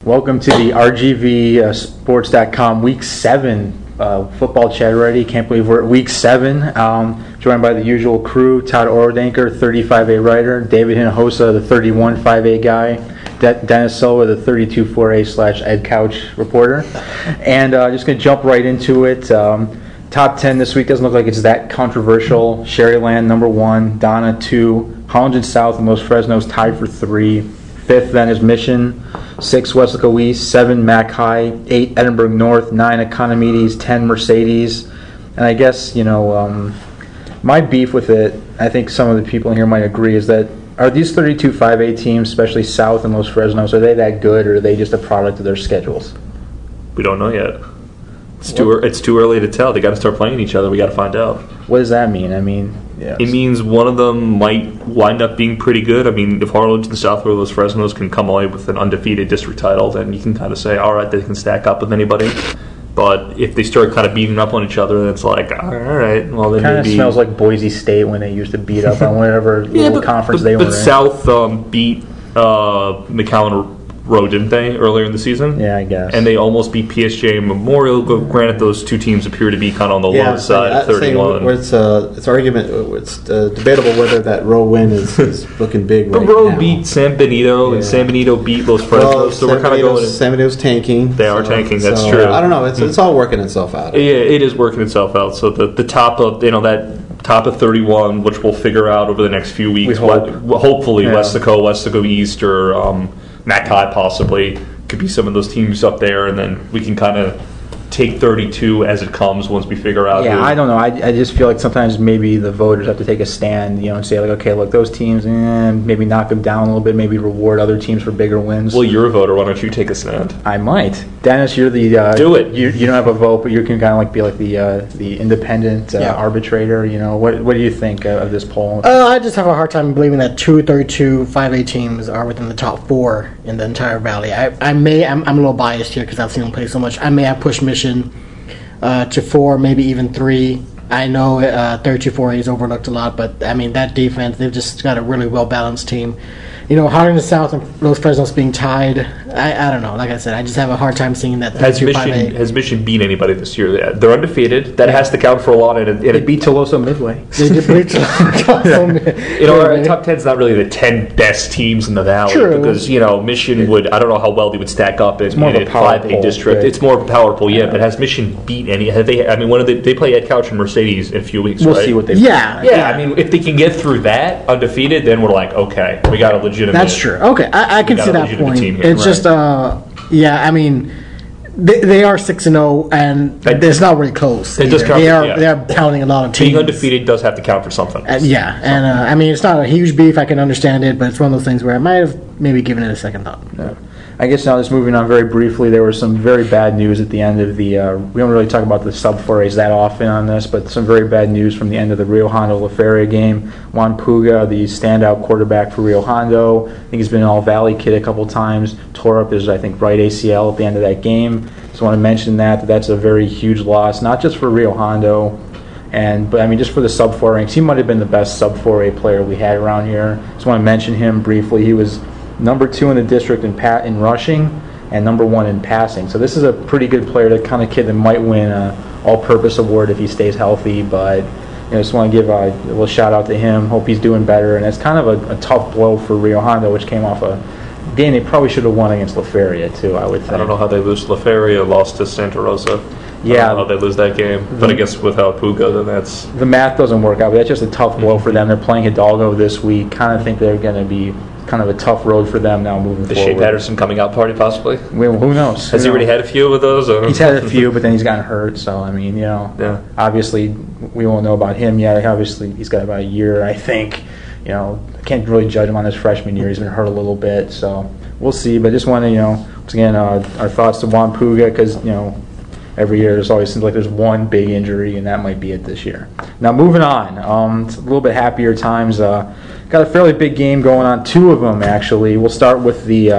Welcome to the RGVSports.com Week 7 football chat already. Can't believe we're at Week 7. Joined by the usual crew, Todd Orodanker, 35A writer, David Hinojosa, the 31-5A guy, Dennis Silva, the 32-4A/Ed Couch reporter. And just going to jump right into it. Top 10 this week doesn't look like it's that controversial. Sherryland, number 1, Donna, 2, Harlingen South and Los Fresnos tied for 3. 5th then is Mission, 6 Wesco East, 7 Mac High, 8 Edinburgh North, 9 Economides, 10 Mercedes. And I guess, my beef with it, I think some of the people in here might agree, is that are these 32 5A teams, especially South and Los Fresnos, are they that good, or are they just a product of their schedules? We don't know yet. It's too early to tell. They got to start playing each other. We got to find out. What does that mean? It means one of them might wind up being pretty good. If Harlingen South or Los Fresnos can come away with an undefeated district title, then you can kind of say, all right, they can stack up with anybody. But if they start kind of beating up on each other, then it's like, all right, well, then kind of smells like Boise State when they used to beat up on whatever conference they were in. But South beat McAllen Road, didn't they, earlier in the season? Yeah, I guess. And they almost beat PSJ and Memorial. Granted, those two teams appear to be kind of on the low side of 31. It's debatable whether that Row win is looking big right now. But Row beat San Benito, and San Benito beat Los Fresnos, so we're kind of going... San Benito's tanking. They are tanking, that's true. I don't know, it's all working itself out. Yeah, it is working itself out. So the top of, that top of 31, which we'll figure out over the next few weeks, hopefully Wesco East, or... Mac High possibly could be some of those teams up there, and then we can kind of take 32 as it comes once we figure out. Yeah, I don't know. I just feel like sometimes maybe the voters have to take a stand, and say like, okay, look, those teams, maybe knock them down a little bit, maybe reward other teams for bigger wins. Well, you're a voter. Why don't you take a stand? I might. Dennis, you're the do it. You don't have a vote, but you can kind of be like the independent arbitrator. What do you think of this poll? I just have a hard time believing that 232 5A teams are within the top 4 in the entire valley. I'm a little biased here because I've seen them play so much. I may have pushed Mission to 4, maybe even 3. I know 32-4A is overlooked a lot, but that defense, they've just got a really well balanced team. Harlingen South and Los Fresnos being tied, I don't know. Like I said, I just have a hard time seeing that. Has Mission beat anybody this year? They're undefeated. That has to count for a lot. They beat Toloso Midway. They did beat Toloso. Our top 10 is not really the 10 best teams in the valley. True. Because Mission would. I don't know how well they would stack up in a 5A district. Right? It's more of a power poll, but has Mission beat any? Have they? They play Ed Couch and Mercedes in a few weeks. We'll right? see what they. Yeah. If they can get through that undefeated, then we're like, okay, we got a legitimate. That's true. Okay, I can see that point. It's just, they are 6-0, and it's not really close. It does count. They are counting a lot of teams. Being undefeated does have to count for something. It's not a huge beef. I can understand it, but it's one of those things where I might have maybe given it a second thought. Yeah. I guess now just moving on very briefly, there was some very bad news at the end of the, we don't really talk about the sub-4As that often on this, but some very bad news from the end of the Rio Hondo La Feria game. Juan Puga, the standout quarterback for Rio Hondo, I think he's been an All-Valley kid a couple times, tore up his, right ACL at the end of that game. Just want to mention that's a very huge loss, not just for Rio Hondo, but just for the sub-4 ranks. He might have been the best sub-4A player we had around here. Just want to mention him briefly. He was number 2 in the district in rushing and number 1 in passing. So this is a pretty good player, the kind of kid that might win an all-purpose award if he stays healthy. But I just want to give a little shout out to him. Hope he's doing better. And it's kind of a tough blow for Rio Hondo, which came off a game they probably should have won against La Feria too, I would think. I don't know how they lose. La Feria lost to Santa Rosa. Yeah, I don't know how they lose that game. But I guess without Puga, then that's... The math doesn't work out, but that's just a tough blow for them. They're playing Hidalgo this week. Kind of think they're going to be kind of a tough road for them now moving forward. The Shea Patterson coming out party, possibly? Well, who knows? Has he already had a few of those? Or? He's had a few, but then he's gotten hurt. So, obviously, we won't know about him yet. Obviously, he's got about a year, I think. I can't really judge him on his freshman year. He's been hurt a little bit, so we'll see. But just want to, once again, our thoughts to Juan Puga, because, every year seems like there's one big injury, and that might be it this year. Now, moving on. It's a little bit happier times. Got a fairly big game going on, 2 of them, actually. We'll start with the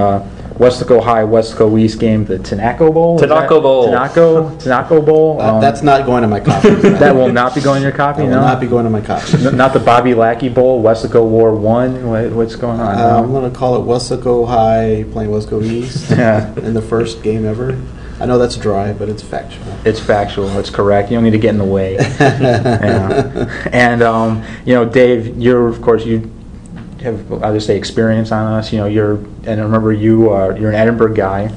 Wesco High, Wesco East game, the Tanaco Bowl? Tanaco Bowl. Tanaco Bowl? That's not going to my copy. That will not be going in your copy, That no? will not be going to my copy. Not the Bobby Lackey Bowl, Wesco War 1? What's going on? I'm going to call it Wesco High playing Wesco East in the first game ever. I know that's dry, but it's factual. It's factual. It's correct. You don't need to get in the way. Yeah. And Dave, of course, you have, I'll just say, experience on us. And I remember you're an Edinburgh guy.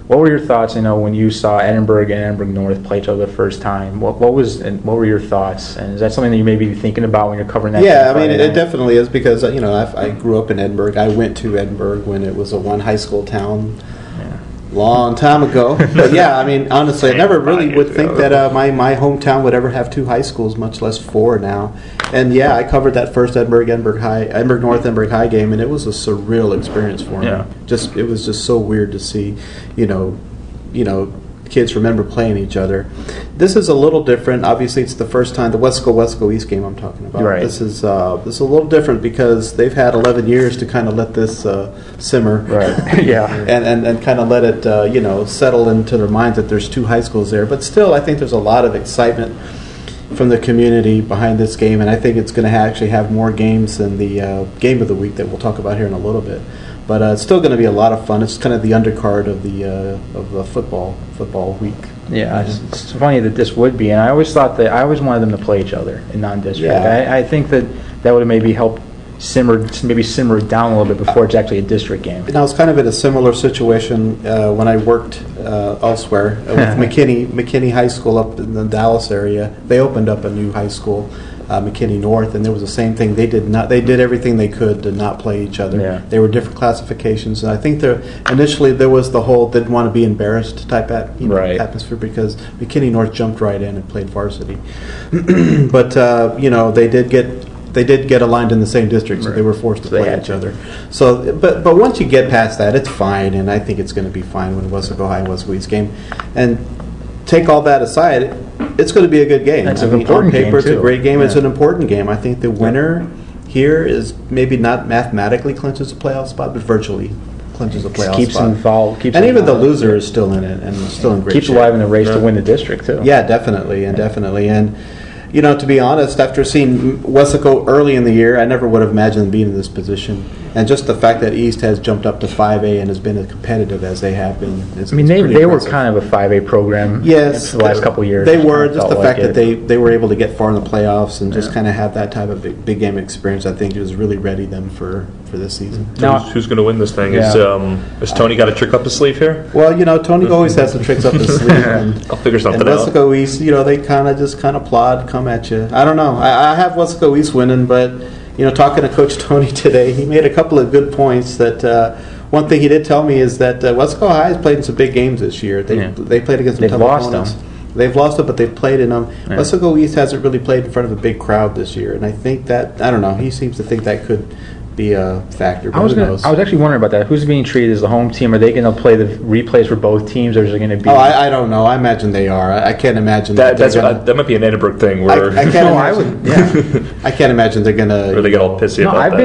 What were your thoughts? When you saw Edinburgh and Edinburgh North play each other the first time. What were your thoughts? And is that something that you may be thinking about when you're covering that? Yeah, I mean, it definitely is because I grew up in Edinburgh. I went to Edinburgh when it was a one high school town. Long time ago. But yeah, I mean, honestly, I never really would think that my hometown would ever have two high schools, much less four now. And yeah, I covered that first Edinburgh North, Edinburgh High game, and it was a surreal experience for me. Yeah. It was just so weird to see, kids remember playing each other. This is a little different. Obviously, it's the first time the Wesco East game I'm talking about. Right. This is a little different because they've had 11 years to kind of let this simmer. Right. Yeah. And kind of let it settle into their minds that there's two high schools there. But still, I think there's a lot of excitement from the community behind this game, and I think it's going to actually have more games than the game of the week that we'll talk about here in a little bit. But it's still going to be a lot of fun. It's kind of the undercard of the football week. Yeah, it's funny that this would be, and I always wanted them to play each other in non-district. Yeah. I think that would have maybe helped simmer it down a little bit before it's actually a district game. And I was kind of in a similar situation when I worked elsewhere with McKinney High School up in the Dallas area. They opened up a new high school, McKinney North, and there was the same thing. They did everything they could to not play each other. Yeah. They were different classifications, and I think initially there was the whole didn't want to be embarrassed type atmosphere because McKinney North jumped right in and played varsity. But they did get aligned in the same district, so they were forced to play each other. So, but once you get past that, it's fine, and I think it's going to be fine when Wesco High and Wesco East game. And take all that aside, it's going to be a good game. It's an important on paper, game, it's a great game. Yeah. It's an important game. I think the winner here is maybe not mathematically clinches a playoff spot, but virtually clinches a playoff Keeps spot. involved. And even the loser is still in it and still in great Keeps shape. alive in the race to win the district, too. Yeah, definitely. And to be honest, after seeing Wesco early in the year, I never would have imagined them being in this position. And just the fact that East has jumped up to 5A and has been as competitive as they have been. They were kind of a 5A program for the last couple of years. They were. Just the fact that they were able to get far in the playoffs and just kind of have that type of big game experience, I think, has really readied them for this season. So who's going to win this thing? Yeah. Has Tony got a trick up his sleeve here? Well, Tony always has some tricks up his sleeve. I'll figure something and out. Wesco East, they kind of plod, come at you. I don't know. I have Wesco East winning, but talking to Coach Tony today, he made a couple of good points. That one thing he did tell me is that Wesco High has played in some big games this year. They played against some tough opponents. They've lost them, but they've played in them. Yeah. Wesco East hasn't really played in front of a big crowd this year, and I think that he seems to think that could be a factor. But I was actually wondering about that. Who's being treated as the home team? Are they going to play the replays for both teams, or is it going to be? Oh, I don't know. I imagine they are. I can't imagine that might be an Edinburgh thing. Where I can't imagine they're going to. Or they get all pissy about I've that.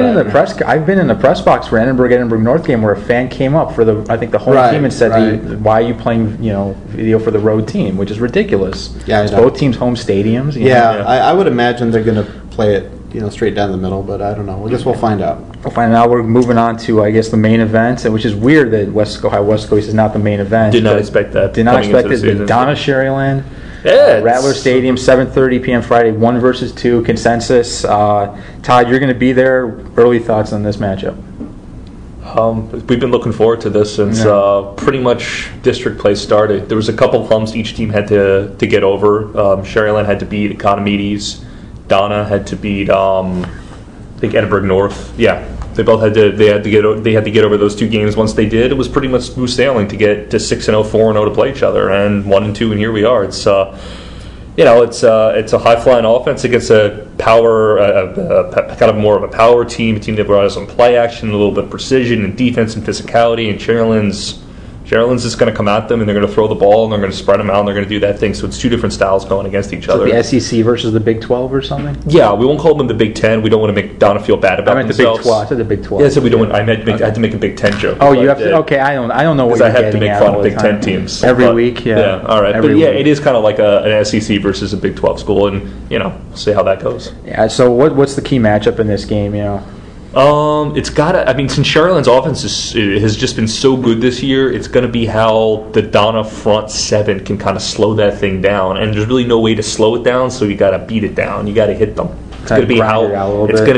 I've been in the press box for Edinburgh North game where a fan came up for the home team and said, "Why are you playing video for the road team?" Which is ridiculous. Yeah, it's both teams' home stadiums. I would imagine they're going to play it. Straight down the middle, but I don't know. I guess we'll find out. We'll find out. We're moving on to, I guess, the main event, which is weird that Wesco High Wesco East is not the main event. Did not expect that. Did not expect it. The Donna Sherryland, Rattler Stadium, 7:30 p.m. Friday, 1 versus 2 consensus. Todd, you're going to be there. Early thoughts on this matchup? We've been looking forward to this since pretty much district play started. There was a couple humps each team had to get over. Sherryland had to beat Economides. Donna had to beat, I think, Edinburgh North. Yeah, they both had to. They had to get over those two games. Once they did, it was pretty much smooth sailing to get to 6-0, 4-0 to play each other, and 1-2, and here we are. It's it's a high flying offense against a power, kind of more of a power team, a team that brought us some play action, a little bit of precision and defense and physicality. And Sharyland's just going to come at them, and they're going to throw the ball, and they're going to spread them out, and they're going to do that thing. So it's two different styles going against each other. The SEC versus the Big 12 or something? Yeah, we won't call them the Big 10. We don't want to make Donna feel bad about themselves. I meant the Big 12. I said the Big 12. Yeah, so we don't. I had to make a Big 10 joke. Oh, you have to. Okay, I don't know what you're getting at. Because I have to make fun of Big 10 teams every week. Yeah. Yeah. All right. But yeah, it is kind of like an SEC versus a Big 12 school, and we'll see how that goes. Yeah. So what's the key matchup in this game? It's gotta. I mean, since Sharyland's offense has just been so good this year, it's gonna be how the Donna front seven can kind of slow that thing down, and there's really no way to slow it down. So you gotta beat it down. You gotta hit them. It's gonna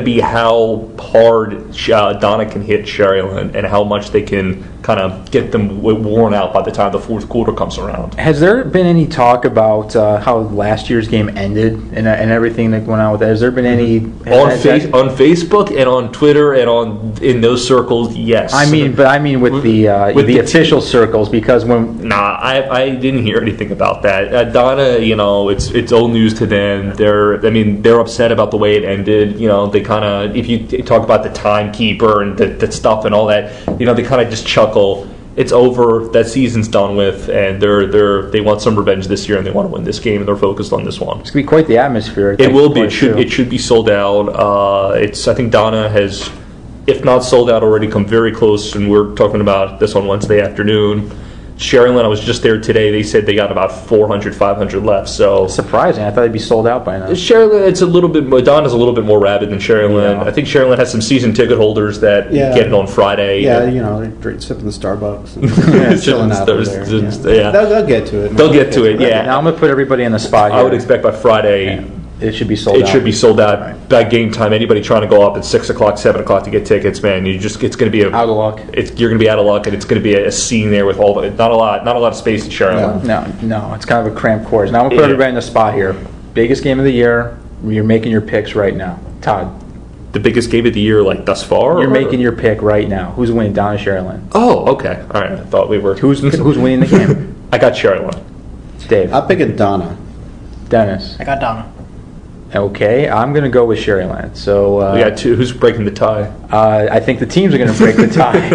be how hard Donna can hit Sharyland, and how much they can kind of get them worn out by the time the fourth quarter comes around. Has there been any talk about how last year's game ended and everything that went on with that? Has there been any on Facebook and on Twitter and in those circles? Yes. I mean with the official circles, because when I didn't hear anything about that. Donna, it's old news to them. They're upset about the way it ended. They kind of, if you talk about the timekeeper and the stuff and all that, they kind of just chuckle. It's over. That season's done with, and they want some revenge this year, and they want to win this game, and they're focused on this one. It's gonna be quite the atmosphere. It will be. It should be sold out. I think Donna has, if not sold out already, come very close, and we're talking about this on Wednesday afternoon. Sharyland, I was just there today. They said they got about 400, 500 left. So surprising. I thought they'd be sold out by now. Sharyland, it's a little bit. Donna's a little bit more rabid than Sharyland. Yeah. I think Sharyland has some season ticket holders that get it on Friday. Yeah, they're sipping the Starbucks and chilling out there. Yeah. They'll get to it. They'll get to it. Yeah. Now I'm gonna put everybody on the spot here. I would expect by Friday. Yeah. It should be sold out. It should be sold out by game time. Anybody trying to go up at 6 o'clock, 7 o'clock to get tickets, man, it's going to be out of luck. You're going to be out of luck, and it's going to be a scene there with not a lot of space at Sharyland. No, it's kind of a cramped course. Now I'm going to put everybody in the spot here. Biggest game of the year. You're making your picks right now, Todd. The biggest game of the year, like thus far. You're making your pick right now. Who's winning? Donna Sharyland. Oh, okay. All right. I thought we were. Who's winning the game? I got Sharyland. Dave. I'm picking Donna. Dennis. I got Donna. Okay, I'm going to go with Sharyland. So we got two. Who's breaking the tie? I think the teams are going to break the tie.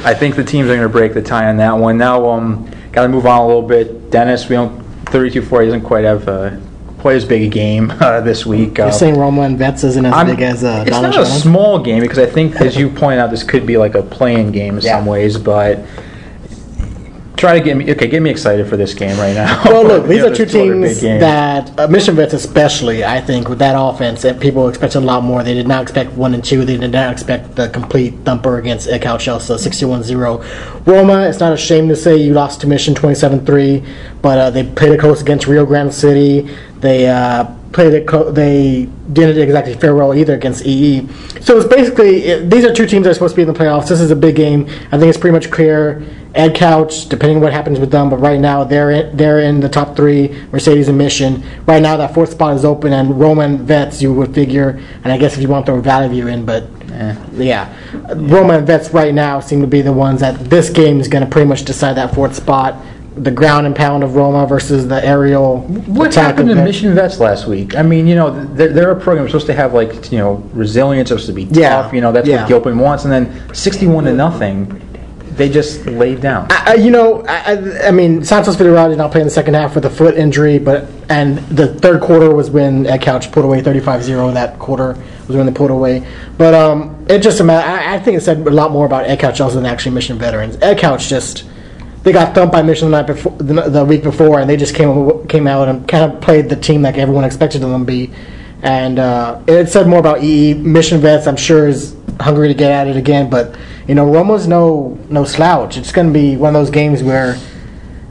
I think the teams are going to break the tie on that one. Now, got to move on a little bit. Dennis, 32-40 doesn't quite have quite as big a game this week. You're saying Roma and Vets isn't as big as Donna? It's not a small game, because I think, as you pointed out, this could be like a play-in game in some ways, but. Try to get me excited for this game right now. Well, look, these are two teams that Mission Vets, especially, I think, with that offense, that people expected a lot more. They did not expect 1 and 2. They did not expect the complete thumper against Cal Chelsea, 61-0. Roma, it's not a shame to say you lost to Mission 27-3, but they played it close against Rio Grande City. They they didn't exactly fare well either against EE. So it's basically, these are two teams that are supposed to be in the playoffs. This is a big game. I think it's pretty much clear. Ed Couch, depending on what happens with them, but right now they're in the top 3, Mercedes and Mission. Right now that 4th spot is open, and Roma and Vets, you would figure, and I guess if you want to throw Valley View in, but Roma and Vets right now seem to be the ones that this game is going to pretty much decide that 4th spot. The ground and pound of Roma versus the aerial. What happened to Mission Vets last week? I mean, they're a program supposed to have resilience, supposed to be tough. That's what Gilpin wants, and then 61-0. They just laid down. I mean, Santos Villarreal did not play in the second half with a foot injury, and the third quarter was when Ed Couch pulled away 35-0. That quarter was when they pulled away. But it just I think it said a lot more about Ed Couch also than actually Mission veterans. Ed Couch they got thumped by Mission the week before, and they just came out and kind of played the team like everyone expected them to be. And it said more about EE. Mission Vets, I'm sure, is hungry to get at it again, but Roma's no slouch. It's going to be one of those games where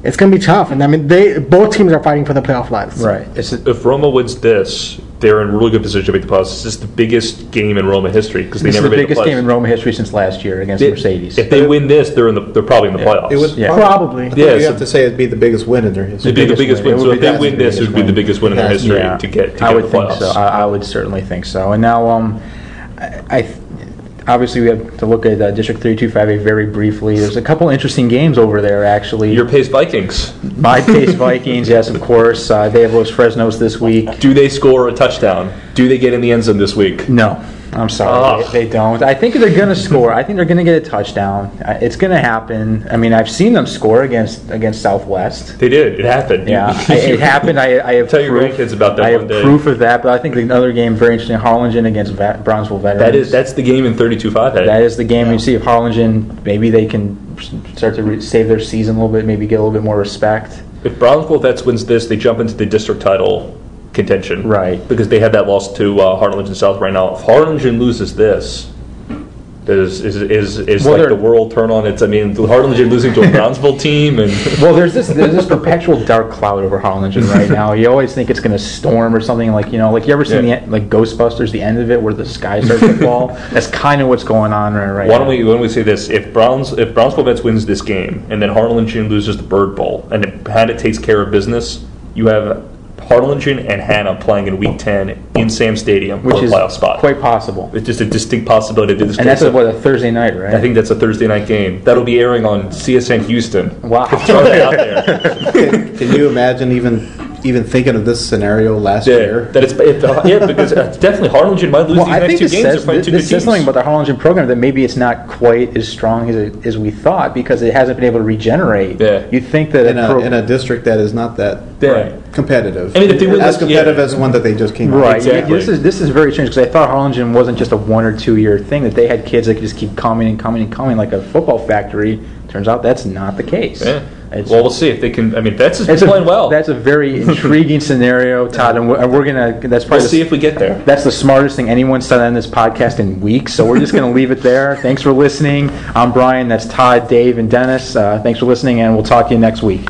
it's going to be tough, and I mean both teams are fighting for the playoff lives. Right. If Roma wins this, they're in a really good position to make the playoffs. This is the biggest game in Roma history because they never made the playoffs. This is the biggest game in Roma history since last year against Mercedes. If they win this, they're probably in the playoffs. It would probably. You have to say it'd be the biggest win in their history. It'd be the biggest win. So if they win this, it would be the biggest win in their history to get the playoffs. I would think so. I would certainly think so. And now, obviously, we have to look at District 32-5A very briefly. There's a couple interesting games over there, actually. Your Pace Vikings. My Pace Vikings, yes, of course. They have Los Fresnos this week. Do they score a touchdown? Do they get in the end zone this week? No. I'm sorry, they don't. I think they're going to score. I think they're going to get a touchdown. It's going to happen. I mean, I've seen them score against Southwest. They did. It happened. Yeah, it happened. I have tell proof. your grandkids about that. I have proof of that. But I think another game very interesting: Harlingen against Brownsville Veterans. That's the game in 32-5. That is the game. Yeah. You see if Harlingen, maybe they can start to save their season a little bit, maybe get a little bit more respect. If Brownsville Vets wins this, they jump into the district title contention, right? Because they have that loss to Harlingen South right now. If Harlingen loses this, is like the world turn on its. I mean, Harlingen losing to a Brownsville team, and well, there's this perpetual dark cloud over Harlingen right now. You always think it's going to storm or something, like you ever seen like Ghostbusters, the end of it where the sky starts to fall. That's kind of what's going on right now. Why don't we say this? If Brownsville Vets wins this game, and then Harlingen loses the Bird Bowl, and it takes care of business, you have Harlingen and Hannah playing in Week 10 in Sam Stadium for a playoff spot. Quite possible. It's just a distinct possibility to do this. And that's a Thursday night, right? I think that's a Thursday night game. That'll be airing on CSN Houston. Wow. Throw that out there. Can you imagine even thinking of this scenario last year? Because definitely Harlingen might lose these next two games. This says something about the Harlingen program that maybe it's not quite as strong as we thought because it hasn't been able to regenerate. Yeah. You'd think that in a district that is not that competitive. I mean, if they win as competitive as one that they just came out. Right. Exactly. This is very strange because I thought Harlingen wasn't just a 1 or 2 year thing, that they had kids that could just keep coming like a football factory. Turns out that's not the case. Yeah. Well, we'll see if they can. I mean, Vets is playing well. That's a very intriguing scenario, Todd, and we're gonna. That's probably. We'll see if we get there. That's the smartest thing anyone's said on this podcast in weeks. So we're just gonna leave it there. Thanks for listening. I'm Brian. That's Todd, Dave, and Dennis. Thanks for listening, and we'll talk to you next week.